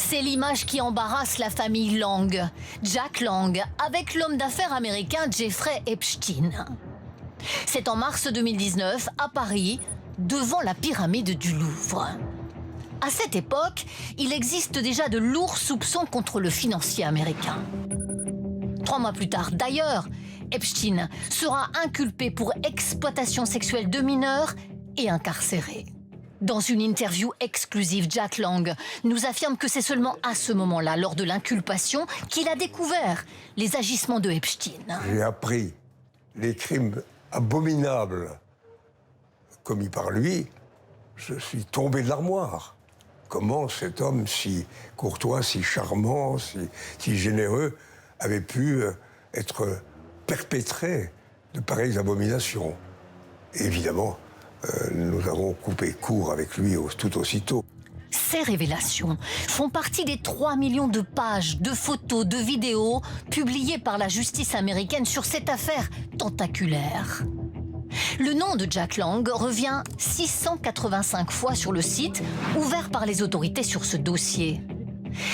C'est l'image qui embarrasse la famille Lang, Jack Lang, avec l'homme d'affaires américain Jeffrey Epstein. C'est en mars 2019, à Paris, devant la pyramide du Louvre. À cette époque, il existe déjà de lourds soupçons contre le financier américain. 3 mois plus tard, d'ailleurs, Epstein sera inculpé pour exploitation sexuelle de mineurs et incarcéré. Dans une interview exclusive, Jack Lang nous affirme que c'est seulement à ce moment-là, lors de l'inculpation, qu'il a découvert les agissements de Epstein. J'ai appris les crimes abominables commis par lui. Je suis tombé de l'armoire. Comment cet homme si courtois, si charmant, si généreux avait pu être perpétré de pareilles abominations. Et évidemment, nous avons coupé court avec lui tout aussitôt. Ces révélations font partie des 3 millions de pages, de photos, de vidéos publiées par la justice américaine sur cette affaire tentaculaire. Le nom de Jack Lang revient 685 fois sur le site ouvert par les autorités sur ce dossier.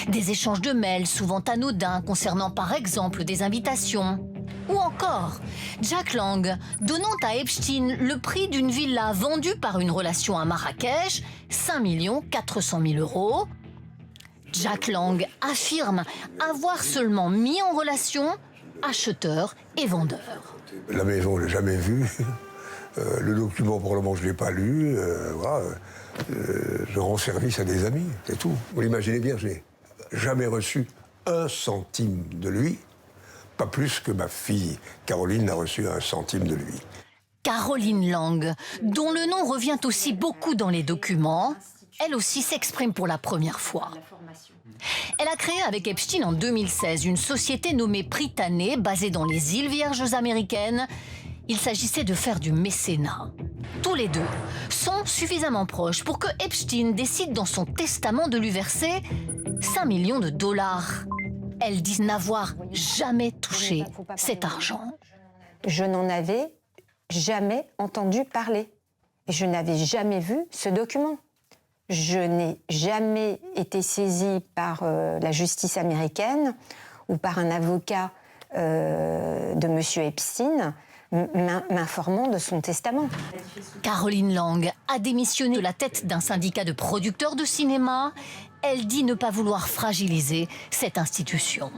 Des échanges de mails souvent anodins concernant par exemple des invitations. Ou encore, Jack Lang donnant à Epstein le prix d'une villa vendue par une relation à Marrakech, 5 400 000 €. Jack Lang affirme avoir seulement mis en relation acheteurs et vendeurs. La maison, je ne l'ai jamais vue. Le document, probablement, je ne l'ai pas lu. Voilà. Je rends service à des amis, c'est tout. Vous l'imaginez bien, je n'ai jamais reçu 1 centime de lui. Pas plus que ma fille Caroline n'a reçu 1 centime de lui. Caroline Lang, dont le nom revient aussi beaucoup dans les documents, elle aussi s'exprime pour la première fois. Elle a créé avec Epstein en 2016 une société nommée Prytanée, basée dans les îles Vierges américaines. Il s'agissait de faire du mécénat. Tous les deux sont suffisamment proches pour que Epstein décide dans son testament de lui verser 5 millions de dollars. Elle dit n'avoir jamais touché cet argent. Je n'en avais jamais entendu parler. Je n'avais jamais vu ce document. Je n'ai jamais été saisie par la justice américaine ou par un avocat de M. Epstein m'informant de son testament. Caroline Lang a démissionné de la tête d'un syndicat de producteurs de cinéma. Elle dit ne pas vouloir fragiliser cette institution.